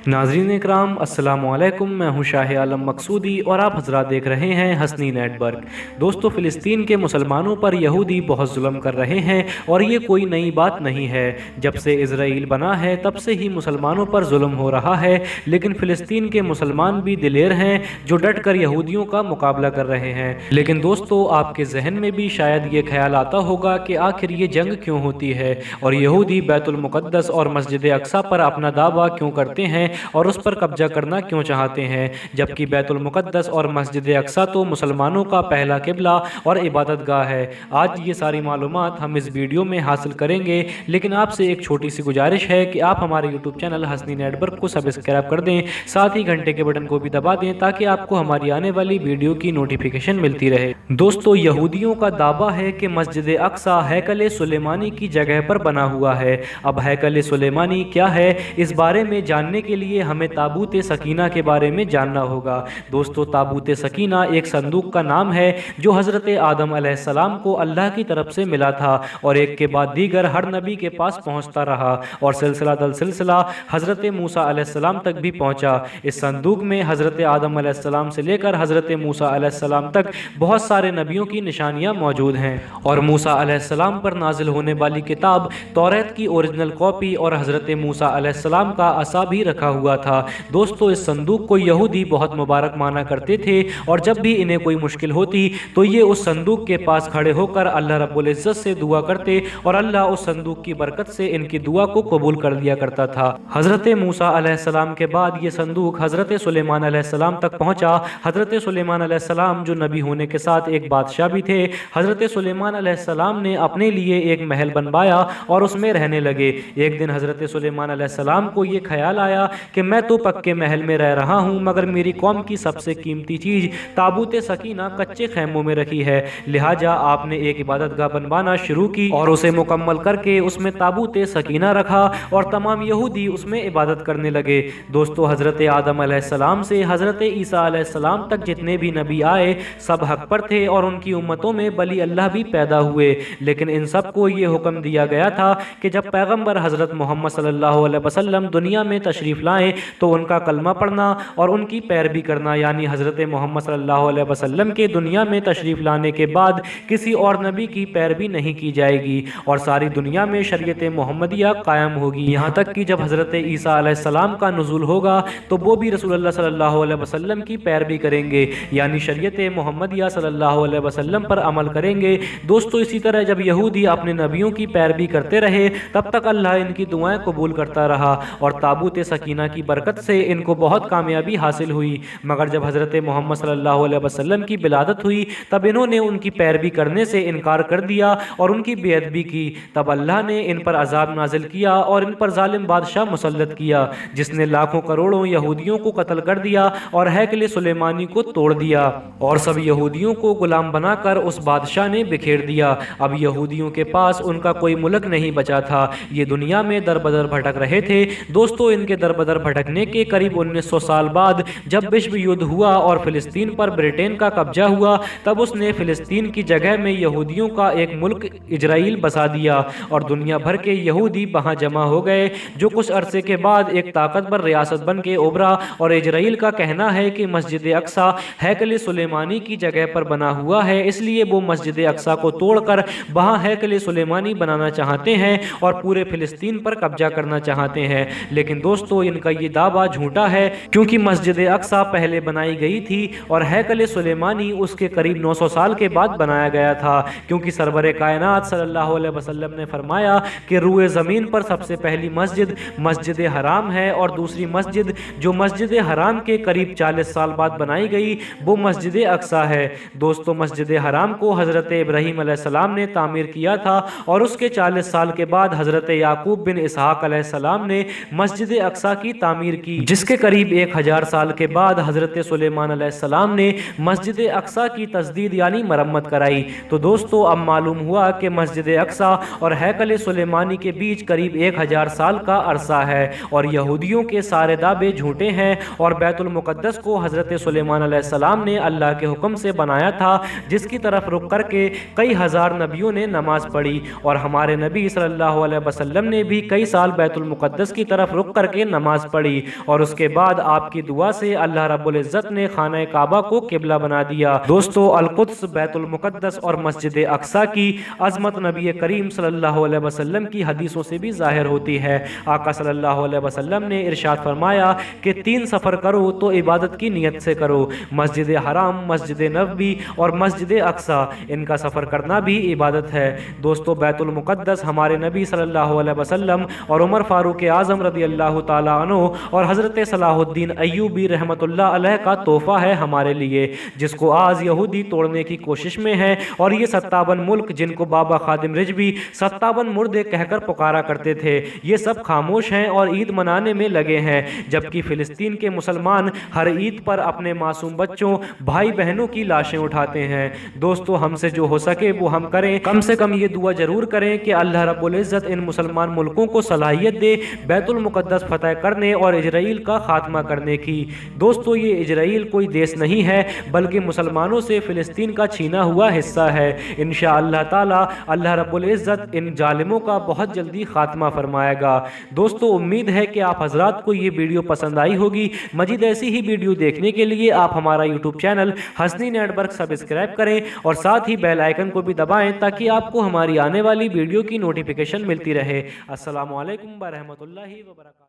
नाज़रीन इकराम अस्सलामु अलैकुम। मैं हूं शाह आलम मकसूदी और आप हजरात देख रहे हैं हसनी नेटवर्क। दोस्तों, फ़िलिस्तीन के मुसलमानों पर यहूदी बहुत जुल्म कर रहे हैं और ये कोई नई बात नहीं है। जब से इज़राइल बना है तब से ही मुसलमानों पर जुल्म हो रहा है, लेकिन फ़िलिस्तीन के मुसलमान भी दिलेर हैं जो डट कर यहूदियों का मुकाबला कर रहे हैं। लेकिन दोस्तों, आपके जहन में भी शायद ये ख्याल आता होगा कि आखिर ये जंग क्यों होती है और यहूदी बैतुल मुक़द्दस और मस्जिद अक्सा पर अपना दावा क्यों करते हैं और उस पर कब्जा करना क्यों चाहते हैं, जबकि बैतुल मुक़द्दस और मस्जिद अक्सा तो मुसलमानों का पहला किबला और इबादत गाह है। आज ये सारी मालूमात हम इस वीडियो में हासिल करेंगे, लेकिन आपसे एक छोटी सी गुजारिश है कि आप हमारे यूट्यूब चैनल हसनी नेटवर्क को सब्सक्राइब कर दें, साथ ही घंटे के बटन को भी दबा दें ताकि आपको हमारी आने वाली वीडियो की नोटिफिकेशन मिलती रहे। दोस्तों, यहूदियों का दावा है कि मस्जिद अक्सा हैकल सुलेमानी की जगह पर बना हुआ है। अब हैकल सुलेमानी क्या है, इस बारे में जानने के लिए हमें ताबूत सकीना के बारे में जानना होगा। दोस्तों, ताबूत सकीना एक संदूक का नाम है जो हज़रत आदम अलैहिस्सलाम को अल्लाह की तरफ से मिला था और एक के बाद दीगर हर नबी के पास पहुंचता रहा और सिलसिला दल सिलसिला हज़रत मूसा अलैहिस्सलाम तक भी पहुंचा। इस संदूक में हज़रत आदम अलैहिस्सलाम से लेकर हज़रत मूसा अलैहिस्सलाम तक बहुत सारे नबियों की निशानियां मौजूद हैं और मूसा अलैहिस्सलाम पर नाजिल होने वाली किताब तौरात की ओरिजिनल कॉपी और हज़रत मूसा अलैहिस्सलाम का असा भी रखा हुआ था। दोस्तों, इस संदूक को यहूदी बहुत मुबारक माना करते थे और जब भी इन्हें कोई मुश्किल होती तो ये उस संदूक के पास खड़े होकर अल्लाह रब्बुल इज़्ज़त से दुआ करते और अल्लाह उस संदूक की बरकत से इनकी दुआ को कबूल कर लिया करता था। हज़रत मूसा अलैहिस्सलाम के बाद ये संदूक हज़रत सुलेमान अलैहिस्सलाम तक पहुंचा। हज़रत सुलेमान अलैहिस्सलाम जो नबी होने के साथ एक बादशाह भी थे। हज़रत सुलेमान अलैहिस्सलाम ने अपने लिए एक महल बनवाया और उसमें रहने लगे। एक दिन हज़रत सुलेमान अलैहिस्सलाम को ये ख्याल आया कि मैं तो पक्के महल में रह रहा हूँ, मगर मेरी कौम की सबसे कीमती चीज़ ताबूत सकीना कच्चे खैमों में रखी है। लिहाजा आपने एक इबादतगाह बनवाना शुरू की और उसे मुकम्मल करके उसमें ताबूत सकीना रखा और तमाम यहूदी उसमें इबादत करने लगे। दोस्तों, हज़रत आदम अलैहिस्सलाम से हज़रत ईसा अलैहिस्सलाम तक जितने भी नबी आए सब हक पर थे और उनकी उम्मतों में बली अल्लाह भी पैदा हुए, लेकिन इन सबको ये हुक्म दिया गया था कि जब पैगम्बर हज़रत मोहम्मद सल्लल्लाहु अलैहि वसल्लम दुनिया में तशरीफ़ लाएँ तो उनका कलमा पढ़ना और उनकी पैरवी करना, यानी हज़रत मोहम्मद सल्लल्लाहु अलैहि वसल्लम के दुनिया में तशरीफ़ लाने के बाद किसी और नबी की पैरवी नहीं की जाएगी और सारी दुनिया में शरीयत मोहम्मदिया कायम होगी। यहाँ तक कि जब हज़रत ईसा अलैहिस्सलाम का नुज़ूल होगा तो वो भी रसूलुल्लाह सल्लल्लाहु अलैहि वसल्लम की पैरवी करेंगे, यानी शरीयत मोहम्मदिया सल्लल्लाहु अलैहि वसल्लम पर अमल करेंगे। दोस्तों, इसी तरह जब यहूदी अपने नबियों की पैरवी करते रहे तब तक अल्लाह इनकी दुआएं कबूल करता रहा और ताबूत सकीना की बरकत से इनको बहुत कामयाबी हासिल हुई। मगर जब हज़रत मोहम्मद सल्लल्लाहु अलैहि वसल्लम की विलादत हुई तब इन्होंने उनकी पैरवी करने से इनकार कर दिया और उनकी बेअदबी की। तब अल्लाह ने इन पर अजाब नाजिल किया और इन पर जालिम बादशाह मुसल्लत किया जिसने लाखों करोड़ों यहूदियों को कत्ल कर दिया और हैकल सुलेमानी को तोड़ दिया और सब यहूदियों को गुलाम बनाकर उस बादशाह ने बिखेर दिया। अब यहूदियों के पास उनका कोई मुल्क नहीं बचा था, ये दुनिया में दर बदर भटक रहे थे। दोस्तों, इनके दर बदर भटकने के करीब 1900 साल बाद जब विश्व युद्ध हुआ और फिलिस्तीन पर ब्रिटेन का कब्जा हुआ तब उसने फिलिस्तीन की जगह में यहूदियों का एक मुल्क इजराइल बसा दिया और दुनिया भर के यहूदी वहां जमा हो गए, जो कुछ अरसे के बाद एक ताकतवर रियासत बन के उभरा। और इजराइल का कहना है कि मस्जिद अक्सा हैकल सुलेमानी की जगह पर बना हुआ है, इसलिए वो मस्जिद अक्सा को तोड़कर वहां हैकल सुलेमानी बनाना चाहते हैं और पूरे फिलिस्तीन पर कब्जा करना चाहते हैं। लेकिन दोस्तों, इनका ये दावा झूठा है क्योंकि मस्जिद अक्सा पहले बनाई गई थी और हैकल सुलेमानी उसके करीब 900 साल के बाद बनाया गया था, क्योंकि सरवर कायनात सल्लल्लाहु अलैहि वसल्लम ने फरमाया कि रूए ज़मीन पर सबसे पहली मस्जिद मस्जिद हराम है और दूसरी मस्जिद जो मस्जिद हराम के करीब 40 साल बाद बनाई गई वो मस्जिद अक्सा है। दोस्तों, मस्जिद हराम को हज़रत इब्राहीम अलैहिस्सलाम ने तामीर किया था और उसके 40 साल के बाद हज़रत याकूब बिन इसहाक अलैहिस्सलाम ने मस्जिद अक्सा की तामीर की, जिसके करीब 1000 साल के बाद हज़रत सुलेमान अलैहिस्सलाम ने मस्जिद अक्सा की तजदीद यानी मरम्मत कराई। तो दोस्तों, अब मालूम हुआ कि मस्जिद अक्सा और हैकल सुलेमानी के बीच करीब 1000 साल का अरसा है और यहूदियों के सारे दावे झूठे हैं और बैतुल मुक़द्दस को हज़रत सुलेमान अलैहिस्सलाम ने अल्लाह के हुक्म से बनाया था, जिसकी तरफ रुक करके कई हज़ार नबियों ने नमाज पढ़ी और हमारे नबी सल्लल्लाहु अलैहि वसल्लम ने भी कई साल बैतुल मुक़द्दस की तरफ रुक करके नमाज नमाज पढ़ी और उसके बाद आपकी दुआ से अल्लाह रब्बुल इज़्ज़त ने खाना काबा को किबला बना दिया। दोस्तों, अल-कुद्स, बैतुल मुक़द्दस और मस्जिद अक्सा की अज़मत नबी करीम सल्लल्लाहु अलैहि वसल्लम की हदीसों से भी ज़ाहिर होती है। आका सल्लल्लाहु अलैहि वसल्लम ने इरशाद फरमाया कि 3 सफ़र करो तो इबादत की नीयत से करो, मस्जिद हराम, मस्जिद नबवी और मस्जिद अक्सा, इनका सफ़र करना भी इबादत है। दोस्तों, बैतुल मुक़द्दस हमारे नबी सल्लल्लाहु अलैहि वसल्लम और उमर फारूक आज़म रज़ी अल्लाह ताला अन्हु और हज़रत सलाहुद्दीन अय्यूबी रहमतुल्लाह अलैह का तोहफ़ा है हमारे लिए, जिसको आज यहूदी तोड़ने की कोशिश में है। और ये 57 मुल्क जिनको बाबा खादिम रिजवी 57 मुर्दे कहकर पुकारा करते थे, ये सब खामोश हैं और ईद मनाने में लगे हैं, जबकि फ़िलिस्तीन के मुसलमान हर ईद पर अपने मासूम बच्चों, भाई बहनों की लाशें उठाते हैं। दोस्तों, हमसे जो हो सके वो हम करें, कम से कम ये दुआ जरूर करें कि अल्लाह रब्बुल इज़्ज़त इन मुसलमान मुल्कों को सलाहियत दे बैतुल मुक़द्दस फतह करने और इजराइल का खात्मा करने की। दोस्तों, ये इजराइल कोई देश नहीं है, बल्कि मुसलमानों से फ़िलिस्तीन का छीना हुआ हिस्सा है। इंशाअल्लाह ताला अल्लाह रब्बुल इज़्ज़त इन जालिमों का बहुत जल्दी खात्मा फरमाएगा। दोस्तों, उम्मीद है कि आप हजरात को ये वीडियो पसंद आई होगी। मजीद ऐसी ही वीडियो देखने के लिए आप हमारा YouTube channel Hasani network subscribe करें और साथ ही बेल आइकन को भी दबाएं ताकि आपको हमारी आने वाली वीडियो की नोटिफिकेशन मिलती रहे। अस्सलामु अलैकुम व रहमतुल्लाहि व बरकातहू।